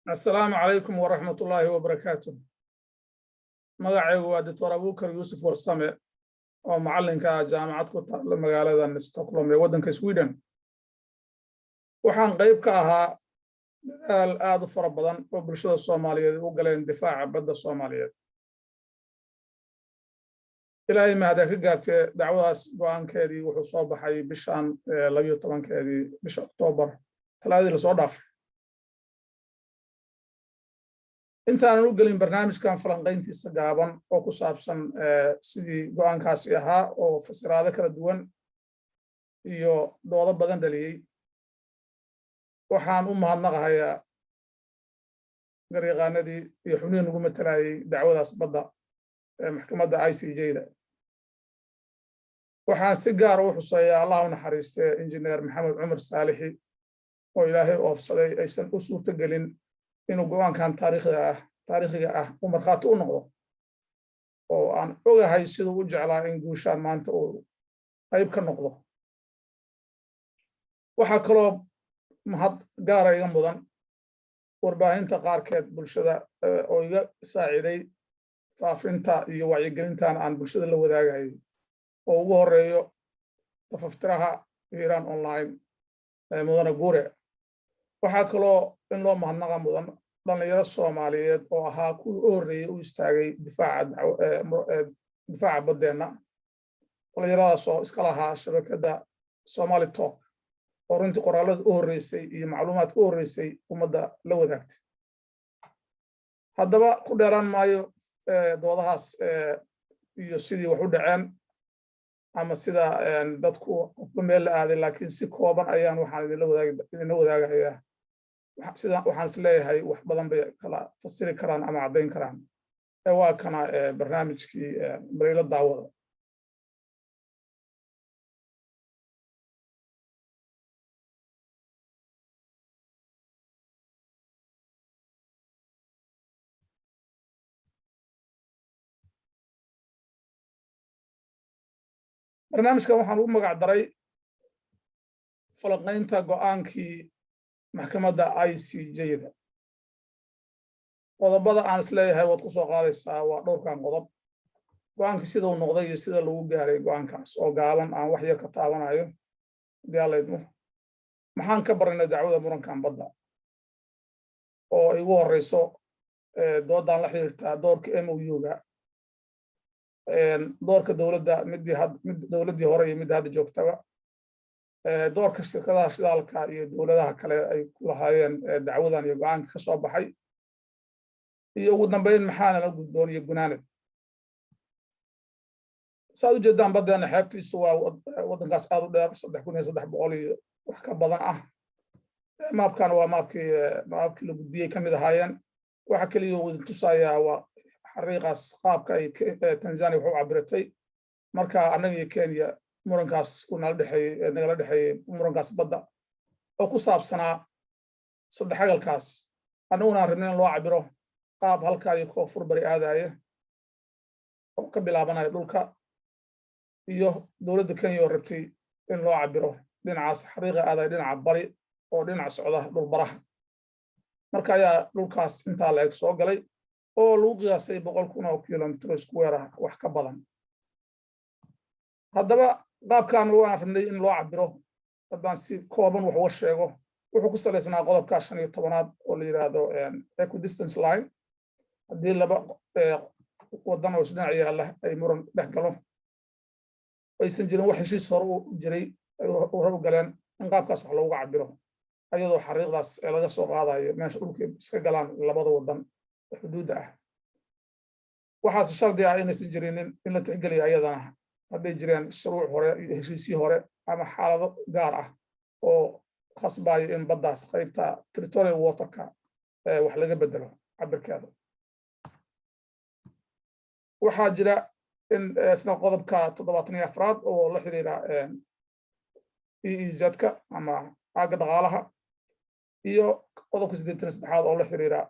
السلام عليكم ورحمة الله وبركاته. magacaygu waa Dr. Abuukar Yuusuf Warsame oo macallinka jaamacad ku taalla magaalada Stockholm ee waddanka Sweden. Waxaan qayb ka ahaa dadaal aad u fara badan oo bulshada Soomaaliyeed u galeen difaaca badda Soomaaliyeed. Ilaahay mahad ka gaartay dacwadaas go'aankeedii wuxuu soo baxay bishan 12keedii bisha Oktoobar talaadii la soo dhaafay. intaan u gelin barnaamijkan falanqayntiisa gaaban oo ku saabsan sidii go'aankaasi ahaa oo fasiraado kala duwan iyo doodo badan dhaliyey waxaan u mahadnaqayaa garyaqaanadii iyo xubnihii nagu matalayay dacwadaas badda ee maxkamadda ICJ-da. waxaan si gaar u xuseeyaa Allah u naxariistay injineer Maxamed Cumar Saalixi oo Ilaahay oofsaday aysan u suurtagelin inuu go'aankan taariikhiga ah u markhaati u noqdo oo aan ogahay siduu u jeclaa in guushaan maanta uu qayb ka noqdo. waxaa kaloo mahad gaara iga mudan warbaahinta qaarkeed bulshada oo iga saaciday faafinta iyo wacyigelintan aan bulshada la wadaagayay oo ugu horeeyo tafaftiraha Iran Online mudane Guure. waxaa kaloo in loo mahadnaqa mudan dhalinyaro Soomaaliyeed oo ahaa kuwii u horreeyay u istaagay difaaca baddeenna. dhalinyaradaas oo iska lahaa shabakadda Somali Talk oo runtii qoraalada u horreysay iyo macluumaadka u horreysay ummadda la wadaagtay. haddaba ku dheeraan maayo doodahaas iyo sidii wax u dhaceen ama sida dadku qofba meel la aaday, laakiin si kooban ayaan waxaan idinla wadaagayaa waxaan is leeyahay wax badan bay kala fasiri karaan ama caddayn karaan. waa kana barnaamijkii barayla daawada. barnaamijkan waxaan ugu magac daray falanqaynta go'aankii maxkamadda ICJ-da. qodobada aan is leeyahay waad ku soo qaadaysaa waa dhowrkan qodob. go'aankii sida uu noqday iyo sida lagu gaaray go'aankaas oo gaaban aan wax yar ka taabanayo diyaalaydmo. maxaan ka baranay dacwada murankan badda oo ay ugu horeyso doodaan la xiriirtaa doorka MOU-ga, doorka dowladda mid dowladdii hore iyo mid hadda joogtaba, doorka shirkadaha shidaalka iyo dowladaha kale ay ku lahaayeen dacwadan iyo go'aanka ka soo baxay, iyo ugu dambeyn maxaana la gudboon iyo gunaanad. saad u jeedaan baddeena xeebtiisu waa waddankaas aad u dheer 3,300 iyo wax ka badan ah. maabkan waa maabkii la gudbiyey ka mid ahaayeen. waxa keliya uu tusayaa waa xariiqaas qaabka ay Tanzania wax u cabiratay marka annaga iyo Kenya murankaas nagala dhexeeyey murankaas badda oo ku saabsanaa saddex agalkaas. annaguna aan rabnay in loo cabiro qaab halkaa iyo koonfur bari aadaya oo ka bilaabanaya dhulka, iyo dowladda Kenya oo rabtay in loo cabiro dhinacaas xariiqa aadaya dhinaca bari oo dhinaca socda dhul baraha. marka ayaa dhulkaas intaa la eg soo galay oo lagu qiyaasay 100,000 kilomitir square ah wax ka badan. haddaba qaabkan waan rabnay in loo cabiro haddaan si kooban wax uga sheego wuxuu ku salaysnaa qodobka 15aad oo la yiraahdo equidistance line. haddii laba waddan oo isdhinac yaalla ay muran dhex galo aysan jirin wax heshiis hore u jiray hore u galeen in qaabkaas wax loogu cabiro ayadoo xariiqdaas laga soo qaadayo meesha dhulka iska galaan labada waddan xuduudda ah. waxaase shardi ah inaysan jirinin in la tixgeliyo ayadana hadday jireen shuruuc hore iyo heshiisyo hore ama xaalado gaar ah oo khasbayo in baddaas qaybta territorial waterka wax laga bedelo cabirkeeda. waxaa jira in isna qodobka 74aad oo la xiriira EEZ-ka ama aagga dhaqaalaha, iyo qodobka 83aad oo la xiriira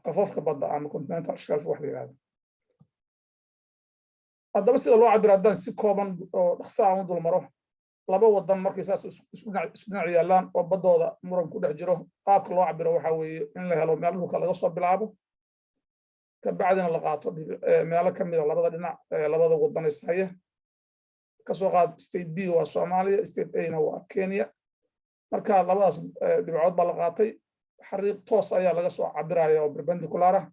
qafoofka badda ama continental shelf wax la yiraahdo. haddaba sida loo cabiro haddaan si kooban oo dhaqso aan u dul maro laba wadan markay saas isku dhinac yaalaan oo baddooda muran ku dhex jiro qaabka loo cabiro waxaa weeye in la helo meel dhulka laga soo bilaabo kabacdina la qaato meelo ka mida labada dhinac labada wadan is haya kasoo qaad state B waa Soomaaliya state A na waa Kenya marka labadaas dhibcood baa la qaatay xariiq toos ayaa laga soo cabiraya oo perpendicular ah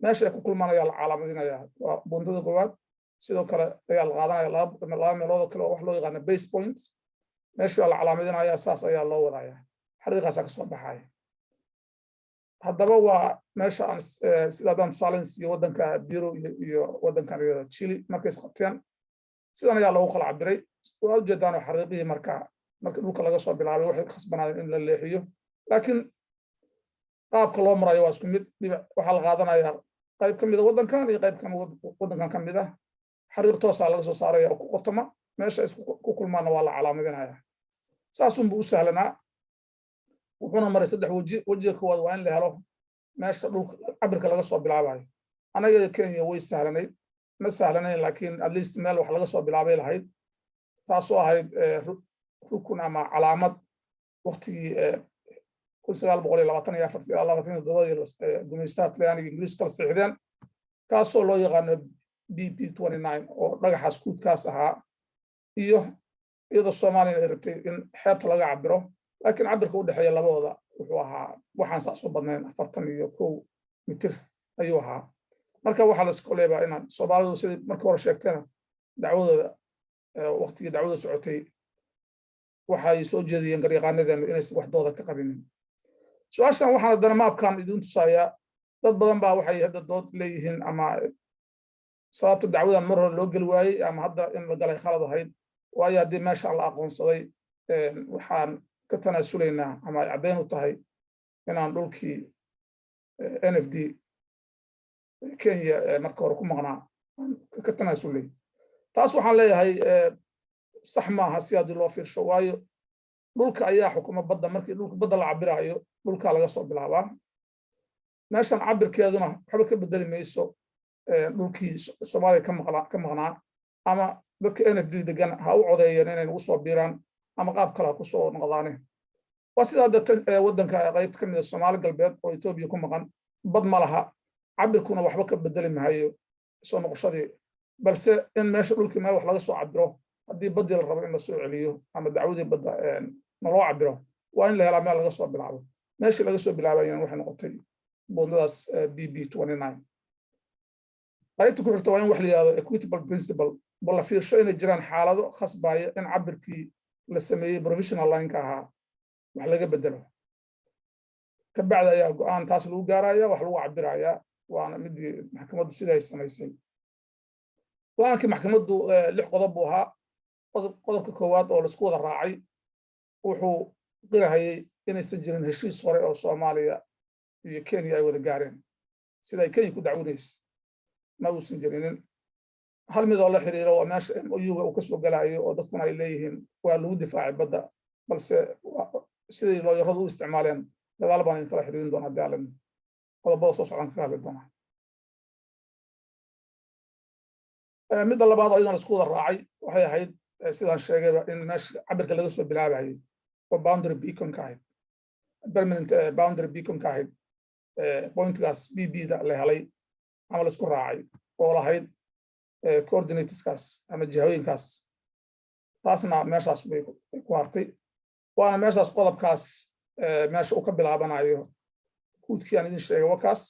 meesha ay ku kulmanaya la calaamadinaya waa buundada koowaad sidoo kale ayaa la qaadanaya laba meelood kale oo wax loo yaqaan base points meesha la calaamadinaya saas ayaa loo wadaya xariiqaas ka soo baxay haddaba waa meesha aan sidaan tusaaleyn siiyo wadanka Peru iyo wadankan Chile markay isqabteen sidan ayaa loogu kala cabiray waa ujeedaan xariiqihii marka dhulka laga soo bilaabay waxay khasbanaayeen in la leexiyo laakiin qaabka loo marayo waa isku mid waxaa la qaadanayaa qayb ka mid ah wadankan iyo qayb wadankan ka mid ah xariiq toosa laga soo saaraya oo ku qotoma meesha isku ku kulmaana waa la calaamadinaya saas unbuu u sahlanaa wuxuuna maray saddex wajiga koowaad waa in la helo meesha dhulka cabirka laga soo bilaabayo anaga Kenya way sahlanayd ma sahlanayn laakiin at least meel wax laga soo bilaabay lahayd taasoo ahayd rukun ama calaamad waqtigii 1924 gumaystaha Talyaaniga Ingiriiska kala saxiixdeen kaasoo loo yaqaano BP29 oo dhagaxaas kuudkaas ahaa iyo iyadoo Soomaaliya ay rabtay in xeebta laga cabiro laakiin cabirka u dhexeeya labadooda wuxuu ahaa waxaan saas u badnayn 41 mitir ayuu ahaa marka waxaa la isku leeyahay inaan Soomaalidu sidii markii hore sheegtayna dacwadooda waqtigii dacwada socotay waxay soo jeediyeen garyaqaanadeena inaysan wax dooda ka qabinin su'aashan waxaan haddana maabkan idin tusayaa dad badan baa waxay hadda dood leeyihiin ama sababta dacwadan mar hore loo geli waayey ama hadda in la galay khalad ahayd waayo haddii meesha la aqoonsaday waxaan ka tanaasulaynaa ama ay caddayn u tahay inaan dhulkii NFD Kenya marka hore ku maqnaa ka tanaasulay taas waxaan leeyahay sax maaha si haddii loo fiirsho waayo dhulka ayaa xukuma badda markii dhulka badda la cabirayo dhulka laga soo bilaabaa meeshan cabirkeeduna waxba ka bedeli mayso dhulkii Soomaaliya ka maqnaa ama dadka NFD degan ha u codeeyeen inay ugu soo biiraan ama qaab kale ku soo noqdaane waa sida wadanka qayb ka mid ah Soomaali galbeed oo Itoobiya ku maqan bad ma laha cabirkuna waxba ka bedeli maayo soo noqoshadii balse in meesha dhulkii meel wax laga soo cabiro haddii badii la rabo in la soo celiyo ama dacwadii badda ma loo cabiro waa in la helaa meel laga soo bilaabo meeshii laga soo bilaabayeen waxay noqotay buundadaas BB29 qaybta ku xigta waa in wax la yiraahdo equitable principle bal la fiirsho inay jiraan xaalado khasbaya in cabirkii la sameeyey professional line-ka ahaa wax laga bedelo ka bacda ayaa go'aan taas lagu gaaraya wax lagu cabirayaa waana midii maxkamaddu siday samaysay go'aankii maxkamaddu 6 qodob buu ahaa qodobka koowaad oo la isku wada raacay wuxuu qirahayay inaysan jirin heshiis hore oo Soomaaliya iyo Kenya ay wada gaareen sida ay Kenya ku dacwanaysay ma uusan jirinin hal mid oo la xiriiro oo meesha MOU uu ka soo galayo oo dadkuna ay leeyihiin waa lagu difaacay badda balse sidii loo yaradu u isticmaaleen gadaal baan kala xiriirin doonaa daalan qodobada soo socdaan ka hadli doonaa midda labaad oo idan isku wada raacay waxay ahayd sidaan sheegayba in meesha cabirka laga soo bilaabayay oo boundary beacon ka ahayd permanent boundary beacon ka ahayd pointgaas BB da la helay ama la isku raacay oo lahayd coordinateskaas ama jihooyinkaas taasna meeshaas bay ku hartay waana meeshaas qodobkaas meesha uu ka bilaabanayo kuudkii aan idin sheegay wakaas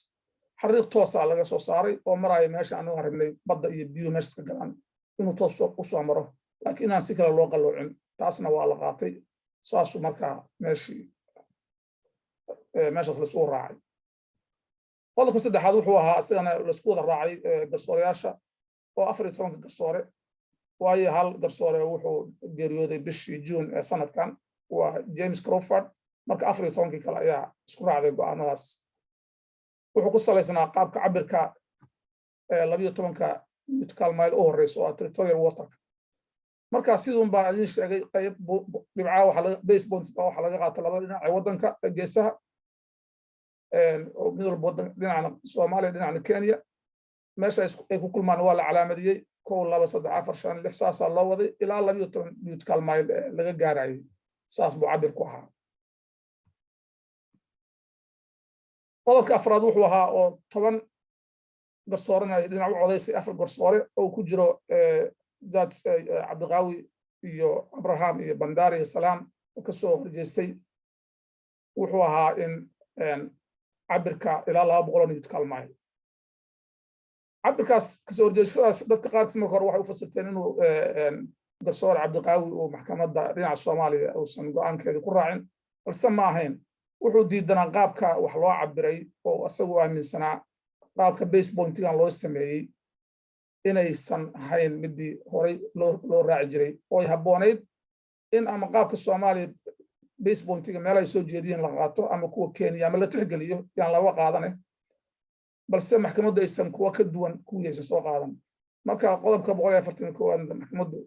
xariiq toosa laga soo saaray oo maraya meesha aan u aragnay badda iyo biyo meesha ka galaan inuu toos u soo maro laakiin aan si kale loo qalloocin taasna waa la qaatay saasu markaa meeshaas la soo raacay qodobka saddexaad wuxuu ahaa isagana la isku wada raacay garsooreyaasha oo 14 garsoore waayo hal garsoore wuxuu geeriyooday bishii June ee sanadkan waa James Crawford marka 14 kale ayaa isku raacday go'aanadaas wuxuu ku salaysnaa qaabka cabirka 12 nautical mile oo horeyso oo territorial water marka sidoo baa idin sheegay qayb dhibca waxa laga base points waxa laga qaata labada dhinac ee wadanka geesaha oo midal wadan dhinacna Soomaaliya dhinacna Kenya meesha ay ku kulmaan waa la calaamadiyay kow laba saddex afar shan lix saasaa loo waday ilaa 12 nautical mile laga gaarayay saas buu cabir ku ahaa qodobka afraad wuxuu ahaa oo 10 garsooranay dhinac u codaysay afar garsoore oo ku jiro dad Cabdiqaawi iyo Abraham iyo Bandari iyo Salaam ka soo horjeestay wuxuu ahaa in cabirka ilaa 200 nautical mile cabirkaas ka soo horjeestadaas dadka qaarkiis marka hore waxay u fasirteen inuu garsoor Cabdiqaawi oo maxkamadda dhinaca Soomaaliya uusan go'aankeeda ku raacin balse ma ahayn wuxuu diidanaa qaabka wax loo cabiray oo asagu aaminsanaa qaabka base pointigan loo sameeyey inaysan ahayn midii horey loo raaci jiray oo ay habboonayd in ama qaabka Soomaaliya base pointiga meel ay soo jeediyeen la qaato ama kuwa Kenya ama la tixgeliyo yaan laga qaadanay balse maxkamaddu aysan kuwa ka duwan kuwaysan soo qaadan marka qodobka 141 maxkamaddu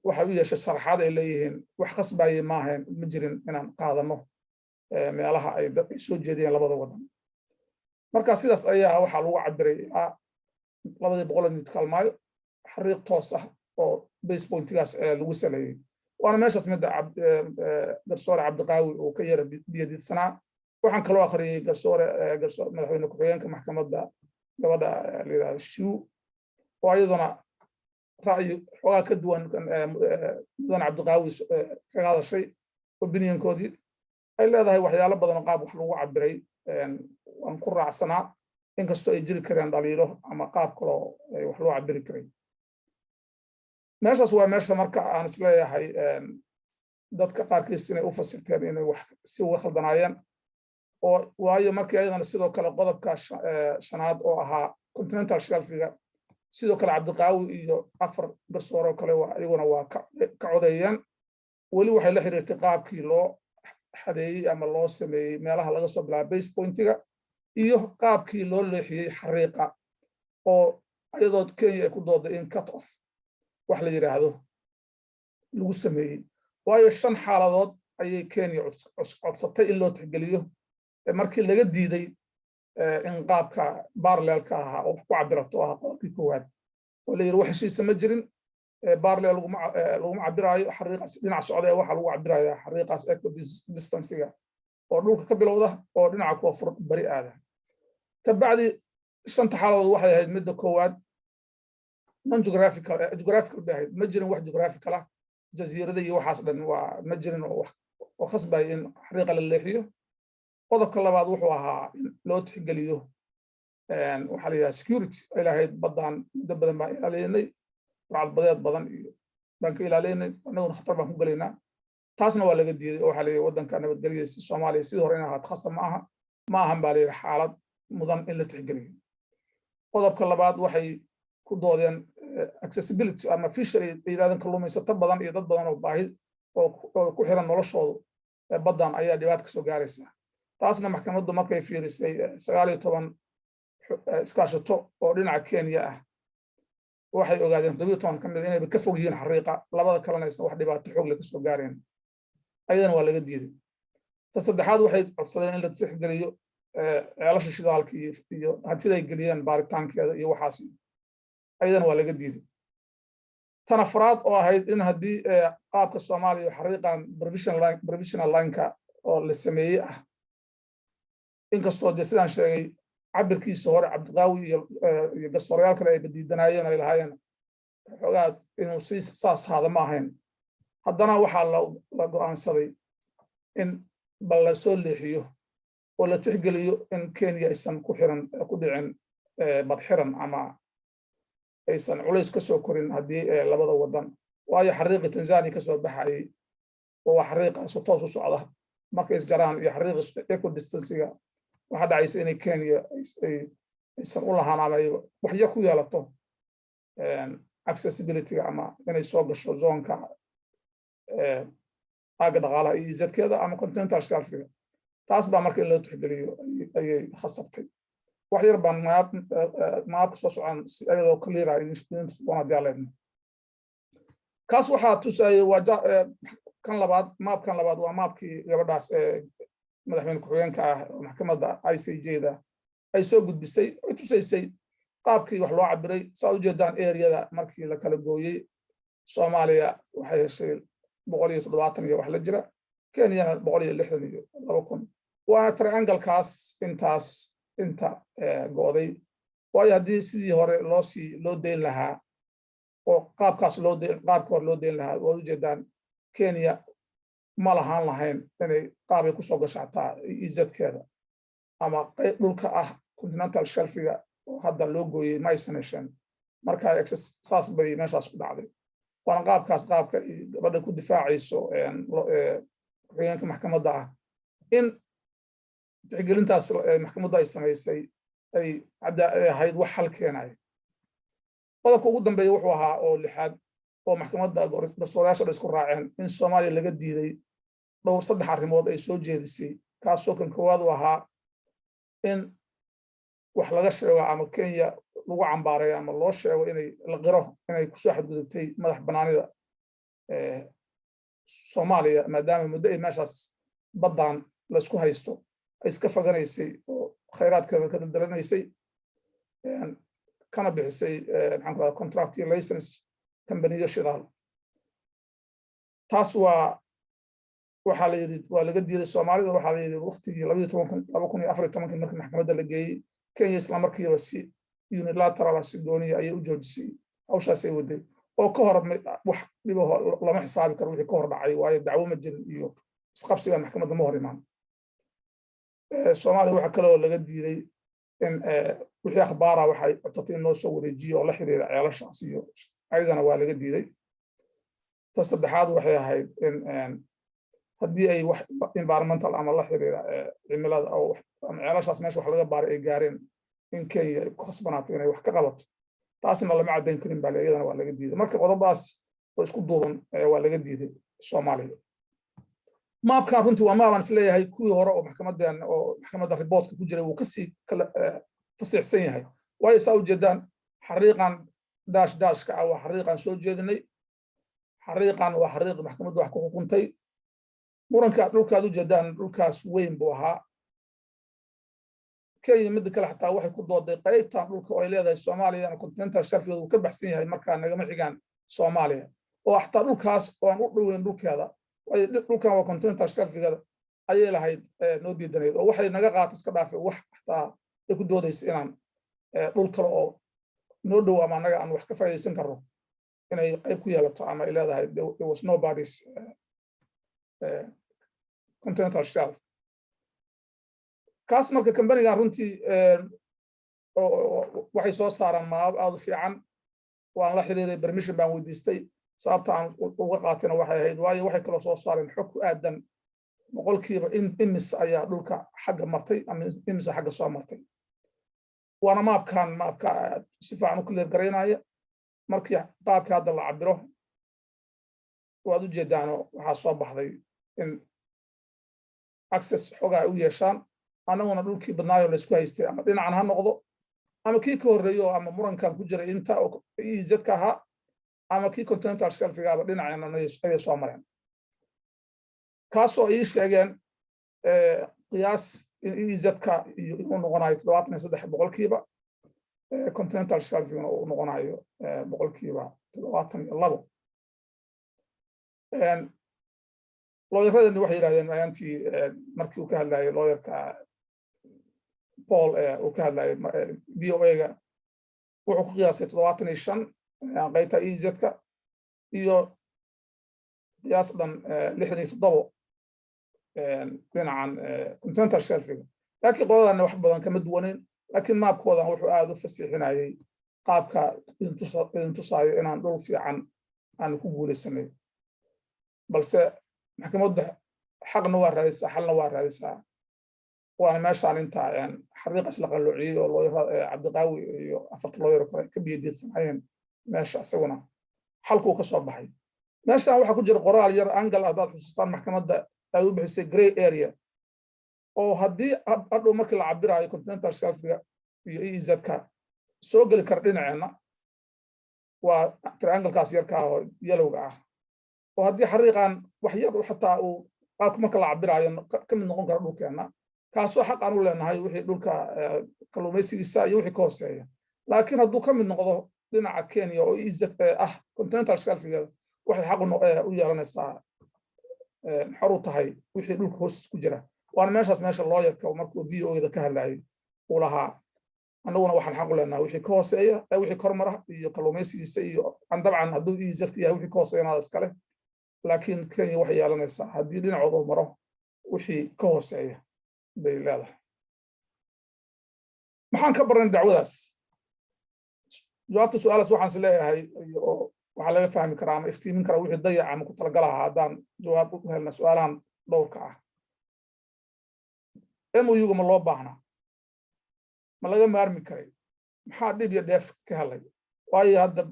waxa uu yeeshay sharaxaad ay leeyihiin wax khasbaayay ma ahayn ma jirin inaan qaadano meelaha ay dad soo jeediyeen labada wadan marka sidaas ayaa waxa lagu cabiray 200 nautical mile xariiq toos ah oo base pointigaas lagu saleeyay waana meeshaas mid garsoore Cabdiqaawi oo ka yara biyadiidsanaa waxaan kaloo akhriyay garsoore madaxweyne ku-xigeenka maxkamadda gabadha leedahay Shuu oo iyaduna ra'yi xogaa ka duwan mudan Cabdiqaawi ka hadashay opinionkoodii ay leedahay waxyaalo badan oo qaab wax lagu cabiray waan ku raacsanaa inkastoo ay jiri kareen dhaliilo ama qaab kale oo wax loo cabiri karay meeshaas waa meesha marka aan isleeyahay dadka qaarkiis inay u fasirteen inay wax si uga khaldanaayeen oo waayo markii ayadana sidoo kale qodobka shanaad oo ahaa continental shelfiga sidoo kale Cabdiqaawi iyo afar garsoore kale iyaguna waa ka codeeyeen weli waxay la xiriirtay qaabkii loo xadeeyay ama loo sameeyay meelaha laga soo bilaabay base pointiga iyo qaabkii loo leexiyay xariiqa oo ayadoo Kenya ay ku dooday in cut off wax la yiraahdo lagu sameeyay waayo 5 xaaladood ayay Kenya codsatay in loo tixgeliyo markii laga diiday in qaabka parallelka ah oo ku cabirato ah qodobkii koowaad oo la yiri wax heshiis ma jirin parallel lagu cabirayo xariiqaas dhinaca socda waxa lagu cabirayaa xariiqaas equidistance-ga oo dhulka ka bilowda oo dhinaca koonfur bari aada ka bacdi 5 xaaladood waxay ahayd midda koowaad non geographical baahid ma jirin wax geographical ah jasiirada iyo waxaas dhan waa ma jirin oo wax khasbay in xariiqa la leexiyo qodobka labaad wuxuu ahaa in loo tixgeliyo waxa la yiraahdaa security ay lahayd badan muddo badan baan ilaalinay badeed badan iyo baan ka ilaalinay anaguna khatar baan ku galaynaa taasna waa laga diiday oo waxa la yiraahdaa wadanka nabadgelyada Soomaaliya sidoo hore in ahaad khasab ma ahan baa la yiraahdaa xaalad mudan in la tixgeliyo qodobka labaad waxay ku doodeen accessibility ama fishery ilaalin kalluumaysato badan iyo dad badan oo baahi oo ku xiran noloshooda badan ayaa dhibaato ka soo gaaraysa taasna maxkamaddu markay fiirisay 19 iskaashato oo dhinaca Kenya ah waxay ogaadeen 12 kamid inay ka fog yihiin xariiqa labada kalena aysan wax dhibaato xoog leh ka soo gaareen ayadana waa laga diiday ta saddexaad waxay codsadeen in la tixgeliyo ceelasha shidaalka iyo hantida ay geliyeen baaritaankeeda iyo waxaas ayadana waa laga diiday tan afraad oo ahayd in haddii qaabka Soomaaliya xariiqan provisional line-ka oo la sameeyay ah inkastoo sidaan sheegay cabirkiisa hore Cabdiqaawi iyo garsooreyaal kale ay badiidanayeen ay lahaayeen xogaa inuu si saas hada ma ahayn haddana waxaa la go'aansaday in bal la soo leexiyo oo la tixgeliyo in Kenya aysan ku dhicin bad xiran ama aysan culays ka soo korin haddii labada wadan waayo xariiqi Tanzania ka soo baxay oo xariiqa soo toos u socda markay isjaraan iyo xariiqi equidistance-ga waxa dhacaysa in Kenya aysan u lahaan ama wax yar ku yeelato accessibility-ga ama inay soo gasho zoonka aaga dhaqaalaha iyo izadkeeda ama continental shelf-ga taas baa marka in loo tixgeliyo ayay khasabtay wax yar baan maabka soo socon ayadoo clear ah in doona diyaaleedna kaas waxaa tusayay waa kan labaad maabkan labaad waa maabkii gabadhaas madaxweyne ku-xigeenka ah maxkamadda ICJ-da ay soo gudbisay ay tusaysay qaabkii wax loo cabiray saa u jeedaan areada markii la kala gooyey Soomaaliya waxay heshay 170 iyo wax la jira Kenyana 160 iyo 2000 waana triangle-kaas inta gooday waayo haddii sidii hore loo deyn lahaa oo qaabkaas loo deyn lahaa waa u jeedaan Kenya ma lahaan lahayn inay qaabay ku soo gashataa izadkeeda ama qayb dhulka ah continental shelfiga oo hadda loo gooyey maysanation marka saas bay meeshaas ku dhacday waana qaabka gabadha ku difaacayso ku-xigeenka maxkamadda ah in tixgelintaas maxkamadda ay samaysay ay ahayd wax hal keenaya qodobka ugu dambeeya wuxuu ahaa oo lixaad oo maxkamadda garsoorayaasha isku raaceen in Soomaaliya laga diiday dhowr 3 arrimood ay soo jeedisay kaasoo kan koowaad u ahaa in wax laga sheego ama Kenya lagu cambaaray ama loo sheego inay la qiro inay ku soo xadgudubtay madax banaanida Soomaaliya maadaama muddo ay meeshaas badan la isku haysto ay iska faganaysay oo khayraadkeeda ka dalanaysay kana bixisay contract license company shidaal taas waxaa la yiri waa laga diiday Soomaalida waxaa la yiri waqtigii 2014 markii maxkamadda la geeyey Kenya isla markiiba si unilateral gooniya ayay u joojisay hawshaas ay waday oo ka hor wax dhibo lama xisaabi karo wixii ka hor dhacay waayo dacwo ma jirin iyo isqabsiga maxkamadda ma hor imaan Soomaaliya waxa kale oo laga diiday in wixii akhbaara waxay codtay inoo soo wareejiyo oo la xiriira ceelashaas iyo ayadana waa laga diiday ta saddexaad waxay ahayd in haddii ay wax environmental ama la xiriira cimilada oo ceelashaas meesha wax laga baaray ay gaareen in Kenya ay ku khasbanaato inay wax ka qabato taasina lama caddayn karin baa iyadana waa laga diiday marka qodobadaas oo isku duuban waa laga diiday Soomaaliya maabkan runtii waa maaban isleeyahay kuwii hore oo maxkamadda riboodka ku jiray wuu kasii kala fasiixsan yahay waayo saa u jeedaan xariiqan daashka ah waa xariiqan soo jeedinay xariiqan waa xariiq maxkamadda wax ku xukuntay muranka dhulkaad u jeedaan dhulkaas weyn buu ahaa Kenya mid kale xataa waxay ku dooday qaybtan dhulka oo ay leedahay Soomaaliya continental shelfiga uu ka baxsan yahay markaa nagama xigaan Soomaaliya oo xataa dhulkaas oo aan u dhoweyn dhulkeeda way dhulkan waa continental shelfiga ayay lahayd noo diidaneed oo waxay naga qaatay iska dhaafay wax xataa ay ku doodaysa inaan dhul kale oo noo dhow ama anaga aan wax ka faa'iideysan karno inay qayb ku yeelato ama ay leedahay there was nobody's continental shelf kaas marka company-ga runtii waxay soo saaraan maab aad u fiican waan la xiriiray permission baan weydiistay sababta aan uga qaatayna waxay ahayd waayo waxay kala soo saareen xog ku aadan boqolkiiba imis ayaa dhulka xagga martay ama imis xagga soo martay waana maabka si fiican u clear garaynaya markii qaabka hadda la cabiro waad u jeedaano waxaa soo baxday in access xogaa u yeeshaan anaguna dhulkii badnaayo la isku haystay ama dhinacan ha noqdo ama kii ka horreeyo ama murankan ku jiray inta izadka ahaa ama kii continental shelfigaaba dhinacana ayay soo mareen kaasoo ii sheegeen qiyaas in izadka inuu noqonayo 73% continental shelfiguna uu noqonayo 72%. looyaradani waxay yidhahdeen maantii markii uu ka hadlayay looyarka Paul uu ka hadlayay BOA-ga wuxuu ku qiyaasay 75 qaybta izadka iyo qiyaas dhan 67 dhinacan continental shelfiga laakiin qodadana wax badan kama duwaneyn laakiin maabkoodan wuxuu aad u fasiixinayay qaabka idin tusaayo inaan dhul fiican aan ku guulaysanay balse maxkamadda xaqna waa raadaysaa xalna waa raadaysaa waana meeshaan inta xariiqas la qalloociyey oo looyarada cabdiqaawi iyo afarta looyar kale ka biyadiidsanayeen meesha isaguna xalkuu ka soo baxay meeshaan waxaa ku jira qoraal yar angal haddaad xusuustaan maxkamadda ay u bixisay grey area oo haddii hadhow markii la cabiraayo continental shelfiga iyo izadka soo geli kara dhinaceenna waa trianglekaas yarka ah oo yelowga ah oo haddii xariiqan wax yar xataa uu qaabka marka la cabiraayo ka mid noqon kara dhulkeenna kaasoo xaq aan u leenahay wixii dhulka kalluumaysigiisa iyo wixii ka hooseeya laakiin hadduu ka mid noqdo dhinaca Kenya oo continental shelf-geeda waxay xaq u yeelanaysaa xor u tahay wixii dhulka hoos ku jira waana meesha looyarka markuu VO-da ka hadlayay uu lahaa annaguna waxaan xaq u leenahay wixii ka hooseeya wixii kormara iyo kalluumaysigiisa iyo dabcan hadduu EEZ yahay wixii ka hooseeyana iskale laakiin Kenya waxay yeelanaysaa haddii dhinacooda uu maro wixii ka hooseeya bay leedahay maxaan ka baran dacwadaas jawaabta su'aalaas waxaan is leeyahay waxaa laga fahmi karaa ama iftiimin karaa wixii dayaca ama ku talagalaha haddaan jawaab u helna su'aalahan dhowrka ah MOU-ga ma loo baahnaa ma laga maarmi karay maxaa dhib iyo dheef ka helay waayo hadda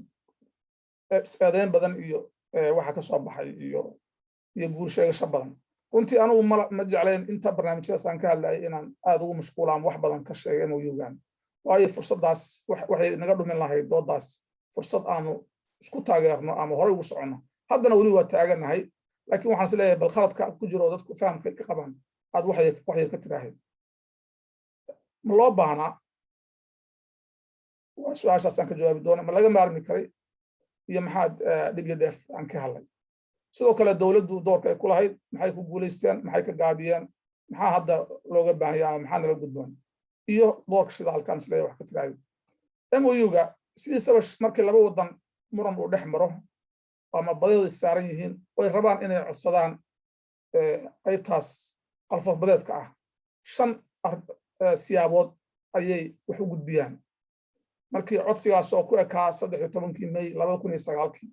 eedayn badan iyo waxa ka soo baxay iyo guul sheegasho badan runtii anugu ma jeclayn inta barnaamijyadaas aan ka hadlayay inaan aad ugu mashquulaan wax badan ka sheegay MOU-gan waayo fursaddaas waxay naga dhumin lahayd doodaas fursad aanu isku taageerno ama horey ugu soconno haddana weli waa taaganahay laakiin waxaan is leeyahay bal khaladka ku jiro dadku fahamka ka qabaan aad wax yar ka tiraahayd ma loo baahnaa waa su-aashaasaan ka jawaabi doona ma laga maarmi karay iyo maxaad dhib iyo dheef aan ka hadlay sidoo kale dowladdu doorka ay ku lahayd maxay ku guulaysteen maxay ka gaabiyeen maxaa hadda looga baahanya ama maxaa nala gudboon iyo doorka shidaalkan isleeya wax ka tiraayo MOU-ga sidiisaba markii laba wadan muran uu dhex maro ama badayooda saaran yihiin way rabaan inay codsadaan qaybtaas qalfoof badeedka ah 5 siyaabood ayay wax u gudbiyaan markii codsigaas oo ku ekaa 13 May 2009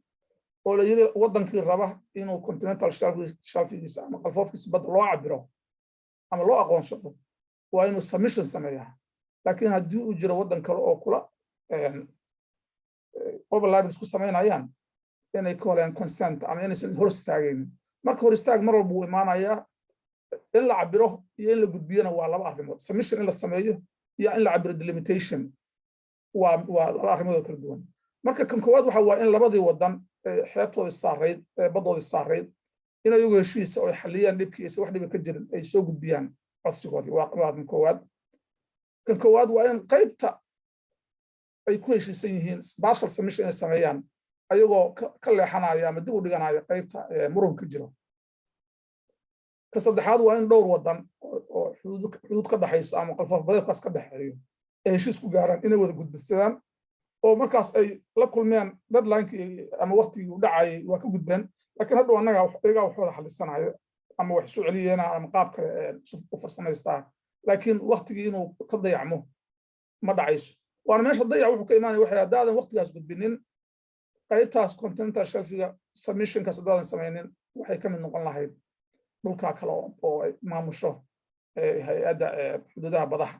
oo la yiri wadankii raba inuu continental shelf-giisa ama qalfoofkiisa badda loo cabiro ama loo aqoonsado waa inuu submission sameeyaa laakiin haddii uu jiro wadan kale oo kula overlapping isku samaynayaan inay ka helaan consent ama inaysan hor istaagaynin marka hor istaag mar walba uu imaanayaa in la cabiro iyo in la gudbiyana waa laba arrimood submission in la sameeyo iyo in la cabiro delimitation waa laba arrimood kala duwan marka kan koowaad waxa waa in labadii wadan xeebtooda saarayd badooda saarayd inay ugu heshiis oo xaliyaan dhibkiisa wax dhib ka jirin ay soo gudbiyaan codsigoodii waa kan koowaad waa in qaybta ay ku heshiisan yihiin partial submission ay sameeyaan ayagoo ka leexanaya ama dib u dhiganaya qaybta muranka jiro ka saddexaad waa in dhowr wadan oo xuduud ka dhaxayso ama qalfoof badeedkaas ka dhaxeeyo ay heshiis ku gaaraan inay wada gudbisadaan oo markaas ay la kulmeen deadline-kii ama waqtigii u dhacayay waa ka gudbeen laakiin hadhow annaga iyagaa wax wada xalisanayo ama wax soo celiyeena ama qaab kale u farsamaystaa laakiin waqtigii inuu ka dayacmo ma dhacayso waana meesha dayac wuxuu ka imaanaya waxay haddaadan waqtigaas gudbinin qaybtaas continental shelf-ga submissionkaas haddaadan samaynin waxay ka mid noqon lahayd dhulkaa kale oo ay maamusho hay-adda xuduudaha badaha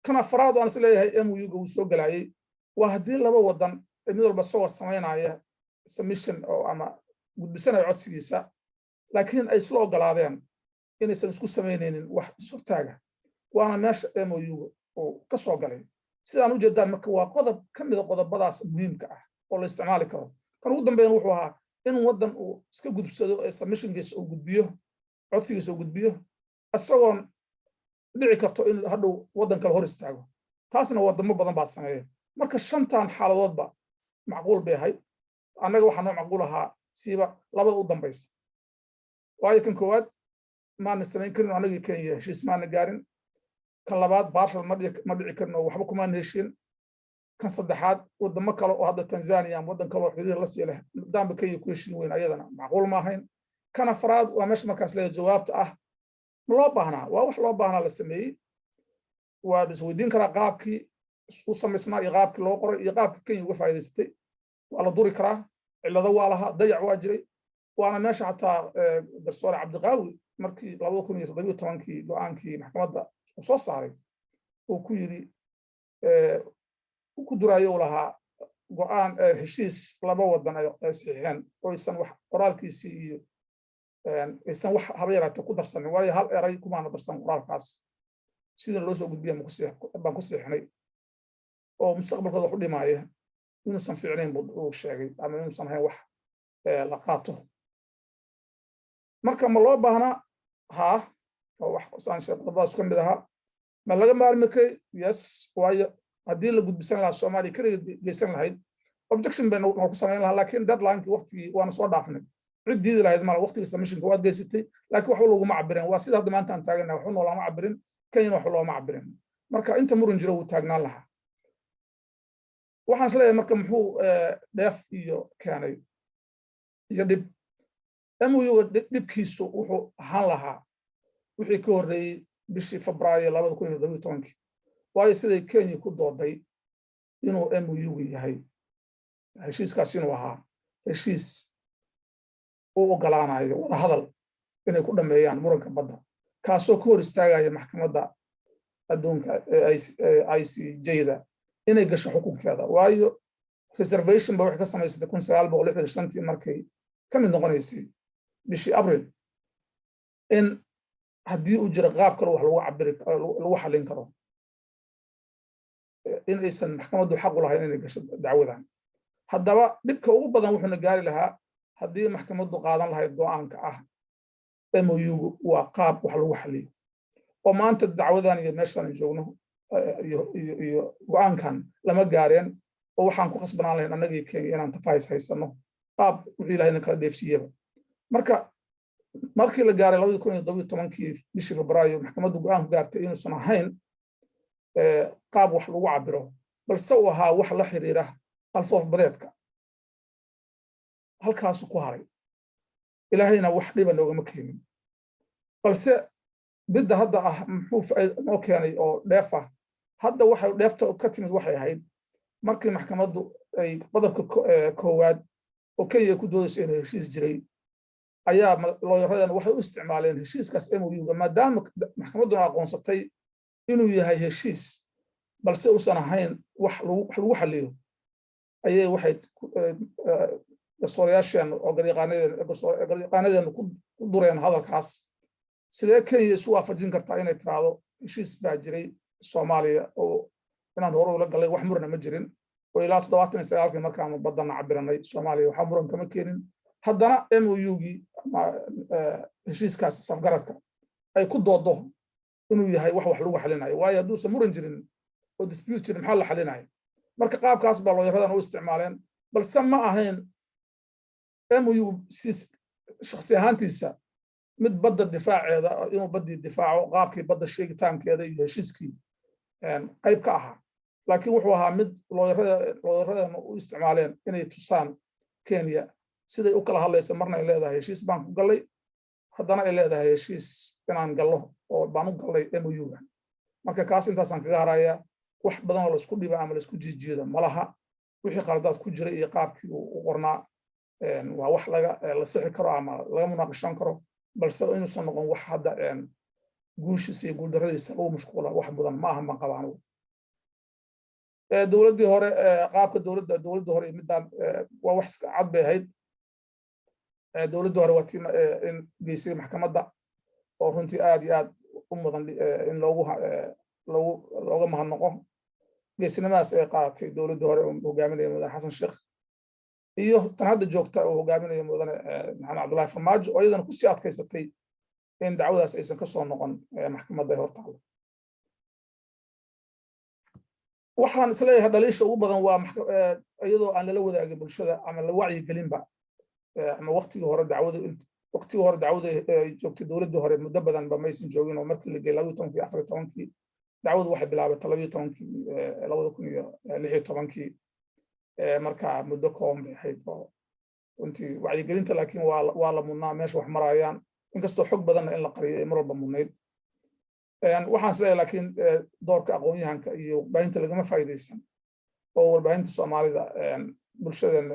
kan afraad aan is leeyahay MOU-ga uu soo galayay waa haddii laba wadan mid walba soo samaynaya submission oo ama gudbisanaya codsigiisa laakiin ay isla ogolaadeen inaysan isku samaynaynin wax ishortaaga waana meesha MOU-ga oo ka soo galay sidaan u jeedaan marka waa qodob ka mid a qodobadaas muhiimka ah oo la isticmaali karo kan ugu dambeeyana wuxuu ahaa in wadan uu iska gudbsado submissionkiisa uu gudbiyo codsigiisa uu gudbiyo isagoon dhici karto in hadhow wadan kale hor istaago taasna wadamo badan baa sameeya marka 5tan xaaladoodba macquul bay ahayd annaga waxaa noo macquul ahaa siiba labada u dambaysa waayo kan koowaad maana samayn karin annagii Kenya heshiis maana gaarin kan labaad partial ma dhici karin oo waxba kumaan heshiin kan saddexaad wadamo kale oo hadda Tanzania ama wadan kale oo xiriir la sii leh dambe Kenya ku heshiin weyn ayadana macquul ma ahayn kan afraad waa meesha markaas leeyahay jawaabta ah ma loo baahnaa waa wax loo baahnaa la sameeyey waa isweydiin karaa qaabkii u samaysnaa iyo qaabkii loo qoray iyo qaabkii Kenya uga faa'iidaystay waa la duri karaa cillado waa lahaa dayac waa jiray waana meesha xataa garsoore cabdiqaawi markii 2017 go'aankii maxkamadda uu soo saaray uu ku yiri ku duraayo lahaa go'aan heshiis laba wadan ay saxiixeen oo aysan wax qoraalkiisii iyo aysan wax haba yaraatee ku darsanin waayo hal eray kumaana darsan qoraalkaas sida loo soo gudbiya baan ku seexnay oo mustaqbalkooda wax u dhimaaya inuusan fiicnayn buu sheegay ama inuusan ahayn wax la qaato marka ma loo baahnaa haa wax saan sheekh qodobadaas ka mid ahaa ma laga maarmi karay yes waayo haddii la gudbisan lahaa Soomaaliya kaliya geysan lahayd objection bay noo ku samayn lahaa laakiin deadline-kii waqtigii waana soo dhaafnay cid diidi lahayd mala waqtigii submissionka waad geysatay laakiin waxba looguma cabirin waa sida hadda maanta aan taaganahay waxba noolama cabirin Kenya waxba looma cabirin marka inta muran jiro wuu taagnaan lahaa waxaan isleeyahay marka muxuu dheef iyo keenay iyo dhib MOU dhibkiisu wuxuu ahaan lahaa wixii ka horreeyay bishii Febraayo 2012 waayo siday Kenya ku dooday inuu MOU yahay heshiiskaas inuu ahaa heshiis uu ogolaanayo wada hadal inay ku dhameeyaan muranka badda kaasoo ka hor istaagaya maxkamadda adduunka ICJ-da inay gasho xukunkeeda waayo reservation ba wax ka samaysay 1965 markay ka mid noqonaysay bishii Abriil in haddii uu jiro qaab kale wax lagu cabiri lagu xalin karo in aysan maxkamaddu xaq u lahayn inay gasho dacwadan haddaba dhibka ugu badan wuxuuna gaari lahaa haddii maxkamaddu qaadan lahayd go'aanka ah MOU waa qaab wax lagu xaliyo oo maanta dacwadan iyo meeshaan joogno iyo go'aankan lama gaareen oo waxaan ku khasbanaan lahayn annagii Kenya inaan tafaahis haysano qaab wixii ilaahay kala dheefsiyaba markii la gaaray 2012 bishii Febraayo maxkamaddu go'aan ku gaartay inuusan ahayn qaab wax lagu cabiro balse uu ahaa wax la xiriira qalfoof badeedka halkaas ku haray ilaahayna wax dhiba noogama keenin balse bidda hadda ah muxuu noo keenay oo dheef ah hadda waxay dheefta ka timid waxay ahayd markii maxkamaddu ay qodobka koowaad oo Kenya ku doodayso inuu heshiis jiray ayaa looyaradan waxay u isticmaaleen heshiiskaas MOU-ga maadaama maxkamadduna aqoonsatay inuu yahay heshiis balse uusan ahayn wax lagu xaliyo ayay waxay garsoorayaasheen oo garyaqaanadeenu ku dureen hadalkaas sidee Kenya isu waafajin kartaa inay tiraahdo heshiis baa jiray Soomaaliya oo inaan hore ula galay wax murana ma jirin oo ilaa 79 markaan badana cabiranay Soomaaliya waxa muran kama keenin haddana MOU-gii heshiiskaas safgaradka ay ku doodo inuu yahay wax lagu xalinayo waayo hadduusan muran jirin oo dispute jirin maxaa la xalinayo marka qaabkaas baa looyaradan u isticmaaleen balse ma ahayn MOU shakhsi ahaantiisa mid badda difaaceeda inuu baddii difaaco qaabkii badda sheegitaankeeda iyo heshiiskii qayb ka ahaa laakiin wuxuu ahaa mid looyaradan u isticmaaleen inay tusaan Kenya siday u kala hadlaysa marna ay leedahay heshiis baan ku galay haddana ay leedahay heshiis inaan gallo oo baan u galay MOU-ga marka kaas intaasaan kaga harayaa wax badan oo la isku dhiba ama la isku jiijiida malaha wixii qaladaad ku jiray iyo qaabkii uu qornaa waa wax la sixi karo ama laga munaaqishan karo balse inuusan noqon wax hadda guushiisa iyo guuldarradiisa lagu mashquula wax badan ma aha man qaba anigu dowladdii hore qaabka dowladda hore midaan waa wax iska cad bay ahayd dowladda hore waa tii in geysay maxkamadda oo runtii aad iyo aad u mudan in looga mahadnaqo geesinimadaas ay qaadatay dowladda hore oo hogaaminaya mudane xasan sheekh iyo tan hadda joogta oo hogaaminaya mudane maxamed cabdullaahi farmaajo oo iyadana kusii adkaysatay in dacwadaas aysan ka soo noqon maxkamadda ay hortaalo waxaan isleeyahay dhaliisha ugu badan waa iyadoo aan lala wadaagin bulshada ama la wacyigelinba ama waqtigii hore dacwada ay joogtay dowladdii hore muddo badan ba maysan joogin oo markii la geeyay 2014 dacwadu waxay bilaabatay 2016 marka muddo kooban bay ahayd oo runtii wacyigelinta laakiin waa la mudnaa meesha wax marayaan inkastoo xog badanna in la qariyo ay mar walba mudnayd waxaan isleeyahay laakiin doorka aqoon-yahanka iyo warbaahinta lagama faa'iidaysan oo warbaahinta Soomaalida bulshadan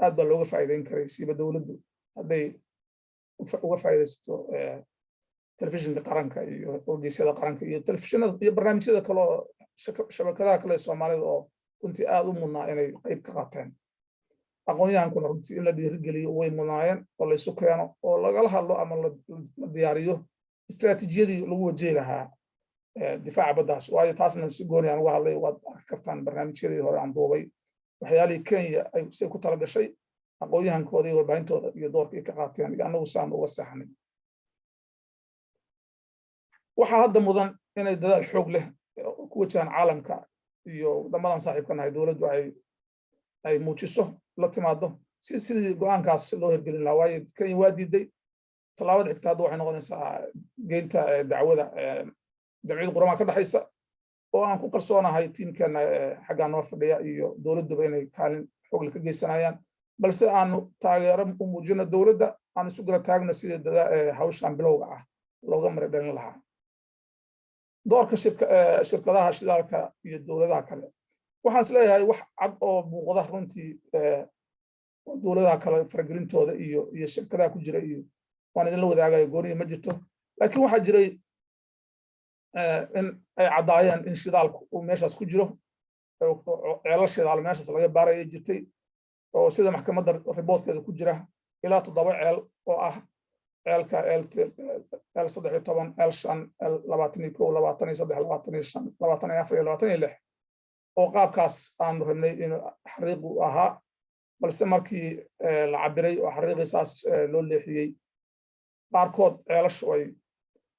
aad baa looga faa'iideyn karay siiba dowladdu hadday uga faa'iidaysato telefishinka qaranka iyo wargeysyada qaranka iyo telefishinada iyo barnaamijyada kale oo shabakadaha kale Soomaalida oo runtii aad u mudnaa inay qayb ka qaateen aqoon-yahankuna runtii in la dhiirigeliyo way mudnaayeen oo la isu keeno oo lagala hadlo ama la diyaariyo استراتيجية لو وجهها دفاع بداس وهي تاسنا سجوني أنا وهالله وأذكر كان برنامج كذي هو عن ضوي وحيالي كان يسيكون ترى شيء أقول يهان كودي والبين تو يدور كقاطع يعني أنا وسام وسحني وحد مدن إن الدلال الحوق له كوتان عالم iyo wadamadan saaxiibka nahay dowladdu ay muujiso la timaado sidii go'aankaas loo hirgelin lahaa waayo Kenya waa diiday tallaabada xigta hadda waxay noqonaysaa geynta dacwada jamciyadda qurumaha ka dhaxaysa oo aan ku kalsoonahay tiimkeena xagga noo fadhiya iyo dowladduba inay kaalin xoog leh ka geysanayaan balse aanu taageero u muujino dowladda aan isu gala taagno sidii hawshan bilowga ah looga mari dhalin lahaa doorka shirkadaha shidaalka iyo dowladaha kale waxaan isleeyahay wax cad oo muuqda runtii dowladaha kale faragelintooda iyo shirkadaha ku jira iyo waan idinla wadaagayo gooniya ma jirto laakiin waxaa jiray in ay caddaayeen in shidaalku uu meeshaas ku jiro ceelal shidaal meeshaas laga baaraya jirtay oo sida maxkamadda riboodkeeda ku jira ilaa 7 ceel oo ah ceelka L13 L5 L21 23 24 26 oo qaabkaas aanu rabnay in xariiqu ahaa balse markii la cabiray oo xariiqiisaas loo leexiyey qaarkood ceelashu ay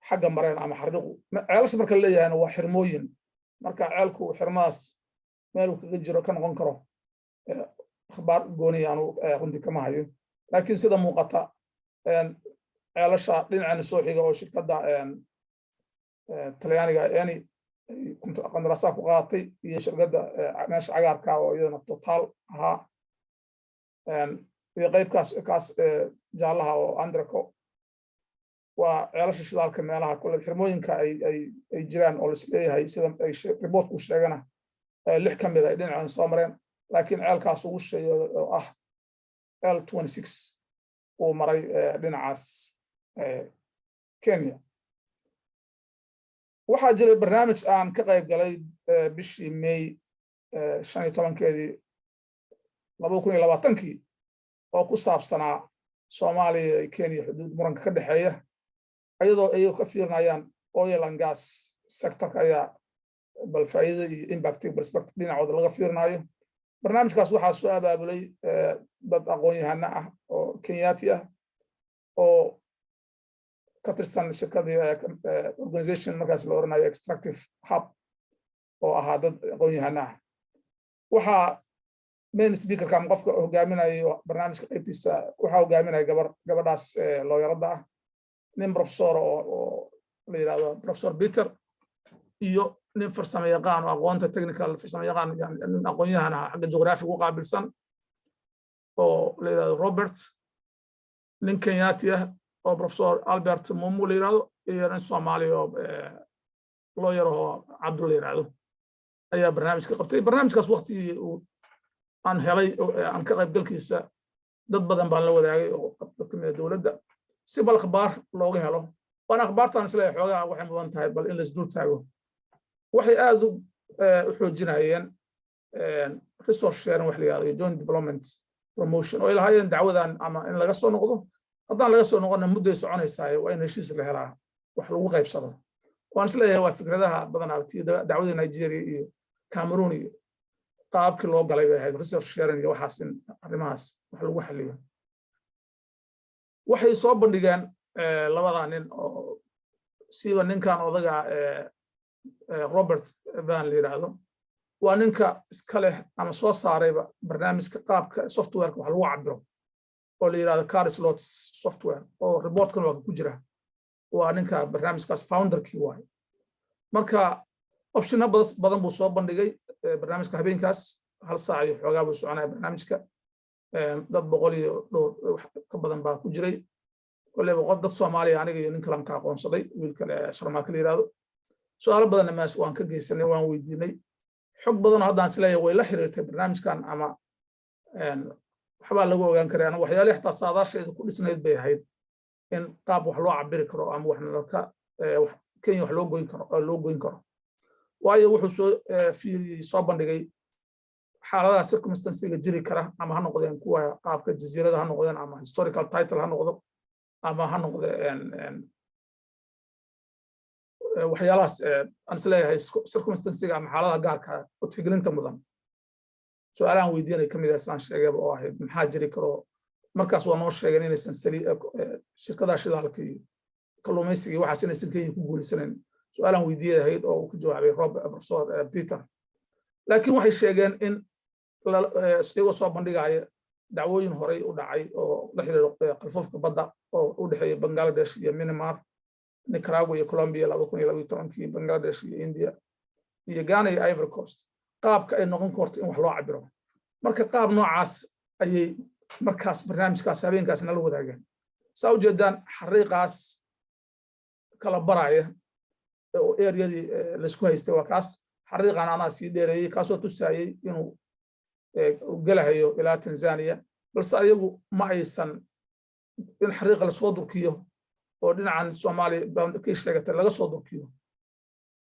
xagga mareen ama xariiqu ceelasha marka la leeyahayna waa xirmooyin marka ceelku xirmadaas meel uu kaga jiro ka noqon karo akhbaar gooniya aanu runtii kama hayo laakiin sida muuqata ceelasha dhinacana soo xiga oo shirkadda talyaaniga eni qandaraasaha ku qaadatay iyo shirkadda meesha cagaarka oo iyadana total ahaa iyo qaybkaas jaalaha oo Andreco waa ceelasha shidaalka meelaha kule xirmooyinka ay jiraan oo lisleeyahay sida ay riboodku sheegana 6 ka mid ay dhinacan soo mareen laakiin ceelkaas ugu sheegay oo ah L26 uu maray dhinacaas Kenya waxaa jiray barnaamij aan ka qayb galay bishii May 15keedii 2020 oo ku saabsanaa Soomaaliya iyo Kenya xuduud muranka ka dhaxeeya ayadoo ay ka fiirinayaan oil and gas sector ayaa bal faa'iido iyo impact perspective dhinacooda laga fiirinayo barnaamijkaas waxaa soo abaabulay dad aqoon-yahano ah oo Kenyaati ah oo ka tirsan shirkadii organization markaas la oranayo Extractive Hub oo ahaa dad aqoon-yahano ah waxaa main speaker ka qofka hogaaminayo barnaamijka qaybtiisa waxa hogaaminaya gabadhaas looyarada ah nin professor oo la yiraahdo Professor Peter iyo nin farsamo yaqaan oo aqoonta technical farsamo yaqaan nin aqoon-yahan ah xagga geography u qaabilsan oo la yiraahdo Robert nin Kenyaati ah oo Professor Albert Mumu la yiraahdo iyo nin Soomaali oo lawyer oo Cabdul la yiraahdo ayaa barnaamijka qabtay barnaamijkaas waqtigii aan helay aan ka qaybgalkiisa dad badan baan la wadaagay oo dadka mid dowladda si bal akhbaar looga helo waan akhbaartan isla xoogaa waxay mudan tahay bal in la isdul taago waxay aad u xoojinayeen resource sharing wax la yiraahdo joint development promotion oo ilaahayeen dacwadan ama in laga soo noqdo haddaan laga soo noqon muddo soconaysaa waa in heshiis la helaa wax lagu qaybsado waan isla leeyahay waa fikradaha badanaa dacwada Nigeria iyo Cameroon iyo qaabkii loo galay bay ahayd resource sharing iyo waxaas in arrimahaas wax lagu xalliyo waxay soo bandhigeen labada nin oo siiba ninkan odaga Robert Van la yiraahdo waa ninka iska leh ama soo saarayba barnaamijka qaabka software-ka wax lagu cabiro oo la yiraahdo Carslot software oo reportkan waa ku jira waa ninka barnaamijkaas founderkii waay marka option badan buu soo bandhigay barnaamijka habeenkaas hal saac iyo xoogaa buu soconaya barnaamijka dad 100 iyo dhowr ka badan baa ku jiray waliba qof dad Soomaaliya aniga iyo nin kale ka aqoonsaday wiil kale Sharma kale yiraahdo su'aalo badan ma waan ka geysanay waan weydiinay xog badan haddaan isleeyahay way la xiriirtay barnaamijkan ama waxba lagu ogaan karaa aniga waxyaalaha xitaa saadaasheedu ku dhisnayd bay ahayd in qaab wax loo cabiri karo ama wax nalka Kenya wax loo goyn karo waayo wuxuu soo fiiriyay soo bandhigay xaaladaha circumstances jiri kara ama ha noqdeen kuwa qaabka jasiirada ha noqdeen ama historical title ha noqdo ama ha noqdeen waxyaalahaas aan isleeyahay circumstances ama xaaladaha gaarka oo tixgelinta mudan su'aalahan weydiinay kamid ah saan sheegayba oo ahayd maxaa jiri karo markaas waa noo sheegeen inaysan shirkadaha shidaalka iyo kalluumaysiga waxaas inaysan Kenya ku guulaysanin su'aalan weydiiyay ahayd oo ku jawaabay Professor Peter laakiin waxay sheegeen in iyagoo soo bandhigaya dacwooyin horey u dhacay oo la xiriira qalfoofka badda oo u dhexeeya Bangladesh iyo Myanmar, Nicaragua iyo Colombia 2012 Bangladesh iyo India iyo Ghana iyo Ivory Coast qaabka ay noqon karto in wax loo cabiro. Marka qaab noocaas ayay markaas barnaamijkaas habeenkaas nala wadaageen. Saa u jeedaan xariiqaas kala baraya oo eeriyadii la isku haystay waa kaas xariiqan anaa sii dheereeyay kaasoo tusayay inuu galahayo ilaa Tanzania, balse ayagu ma aysan in xariiqa la soo durkiyo oo dhinacan Soomaaliya ka sheegatay laga soo durkiyo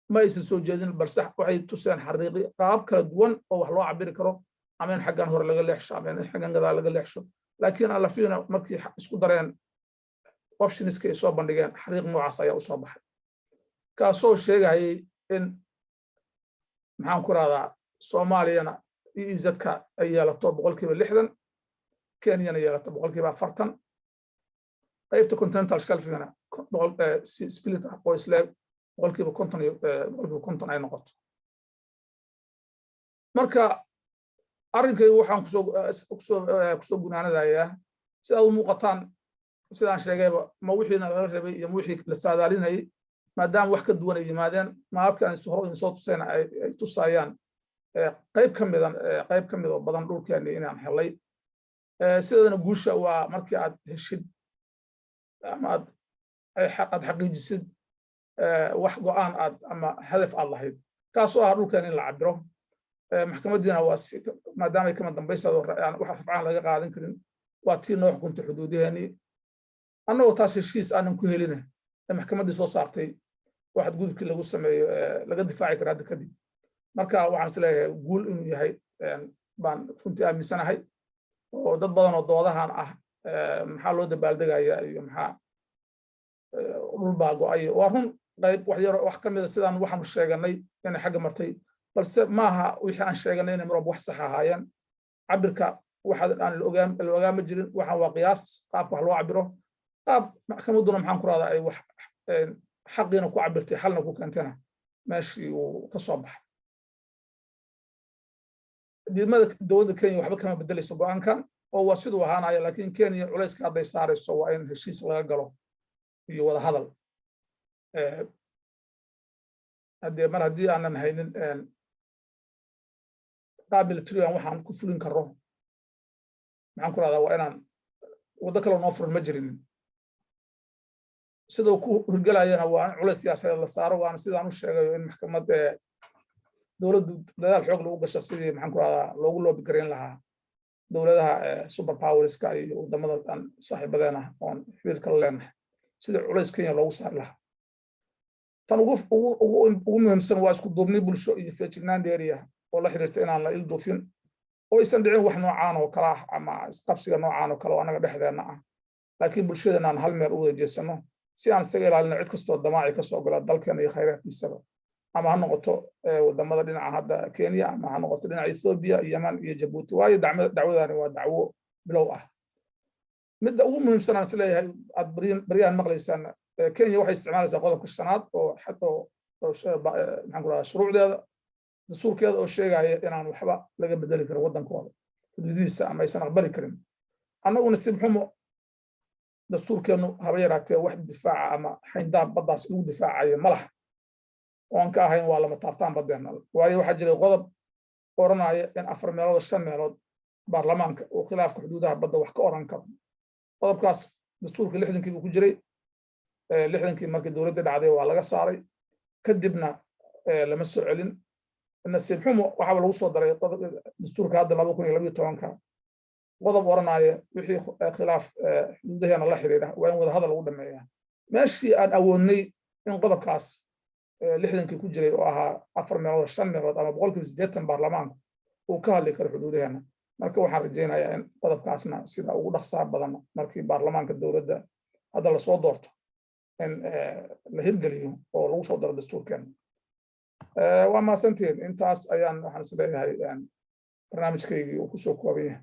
ma aysan soo jeedin, balse waxay tuseen xariiqi qaab kala duwan oo wax loo cabiri karo ama in xaggan hore laga leexsho ama in xaggan gadaal laga leexsho. laakiin alla fiina markii isku dareen optionska ay soo bandhigeen xariiq noocaas ayaa u soo baxay kaasoo sheegayay in maxaan ku radaa Soomaaliyana EEZ-ka ay yeelato 60%, Kenyana yeelato 40%, qaybta continental shelf-gana split oo isla 50% ay noqoto. Marka arrinkay waxaan kusoo gunaanadayaa sidaad u muuqataan sidaan sheegayba ma wixiina laga rabay iyo wixii la saadaalinayay maadaama wax ka duwan ay yimaadeen maabkan hore soo tusayna ay tusayaan qayb ka mid oo badan dhulkeena inaan helay. Sidana guusha waa markii aad heshid ama aad xaqiijisid wax go'aan aad ama hadaf aad lahayd kaasoo ah dhulkeena in la cabiro. maxkamadiina waa maadaama ay kama dambaysaado wax rafcaan laga qaadan karin waa tii noo xukuntay xuduudaheennii annagoo taas heshiis aanan ku helin maxkamaddii soo saartay waxaad gudubkii lagu sameeyo laga difaaci karaa hadda kadib. marka waxaan is leeyahay guul inuu yahay baan runtii aaminsanahay oo dad badan oo doodahan ah maxaa loo dabaaldegaya iyo maxaa dhul baa go'ay waa run qayb wax ka mida sidaan waxaanu sheeganay inay xagga martay, balse maaha wixii aan sheeganay inay marwab wax sax ahaayeen. cabirka waxa aan la ogaama jirin waxaan waa qiyaas qaabka wax loo cabiro qaab maxkamadduna maxaan ku radaa ay wax xaqiina ku cabirtay xalna ku keentana meeshii uu ka soo baxay. diidmada dowladda Kenya waxba kama bedelayso go'aankan oo waa siduu ahaanaya, laakiin Kenya culayska hadday saarayso waa in heshiis laga galo iyo wada hadal. haddii aanan haynin qaab military waxaan ku fulin karo maxaan ku radaa waa inaan waddo kale noo furan ma jirin. sidoo ku hirgelayana waa in culays siyaasadeed la saaro, waana sidaan u sheegayo in maxkamad dowladdu dadaal xoog lagu gasho sidii maxaan ku radaa loogu loobi gareyn lahaa dowladaha super powerska iyo wadamada aan saaxiibadeena oon xiriirka la leenahay sidii culays Kenya loogu saari lahaa. tan ugu muhiimsan waa isku duubni bulsho iyo feejignaan dheeriya oo la xiriirta inaan la ilduufin oo aysan dhicin wax noocaan oo kala ah ama isqabsiga noocaan oo kale oo anaga dhexdeena ah, laakiin bulshadana aan hal meel u wada jeesano si aan isaga ilaalino cid kastoo damaaci ka soo gala dalkeena iyo khayraadkiisaba, ama ha noqoto wadamada dhinaca hadda Kenya ama ha noqoto dhinaca Ethiopia, Yemen iyo Djibouti. waayo dacwadani waa dacwo bilow ah. midda ugu muhiimsan aan is leeyahay aad baryahan maqlaysaan Kenya waxay isticmaalaysaa qodobka 5aad oo maxaan ku radaa shuruucdeeda dastuurkeeda oo sheegaya inaan waxba laga bedeli karin waddankooda xuduudihiisa ama aysan aqbali karin. annaguna si xumo dastuurkeenu haba yaraatee wax difaaca ama xayndaab baddaas lagu difaacayo ma laha oon ka ahayn waa lama taabtaan baddeena. waayo waxaa jiray qodob oranaya in 4 meelood 5 meelood baarlamaanka oo khilaafka xuduudaha badda wax ka oran karo. qodobkaas dastuurka 60kii buu ku jiray. 60kii markii dowladda dhacday waa laga saaray kadibna lama soo celin. nasiib xumo waxaa lagu soo daray dastuurka hadda 2012 qodob oranaya wixii khilaaf xuduudaheena la xiriira waa in wada hadal lagu dhameeyaa. meeshii aan awoodnay in qodobkaas 60kii ku jiray oo ahaa 4 meelood 5 meelood ama 80% baarlamaanka uu ka hadli karo xuduudaheena. marka waxaan rajaynayaa in qodobkaasna sida ugu dhaqsaha badan markii baarlamaanka dowladda hadda la soo doorto in la hirgeliyo oo lagu soo daro dastuurkeena. waa mahadsantihiin. intaas ayaan waxaan is leeyahay barnaamijkaygii uu ku soo koobaya.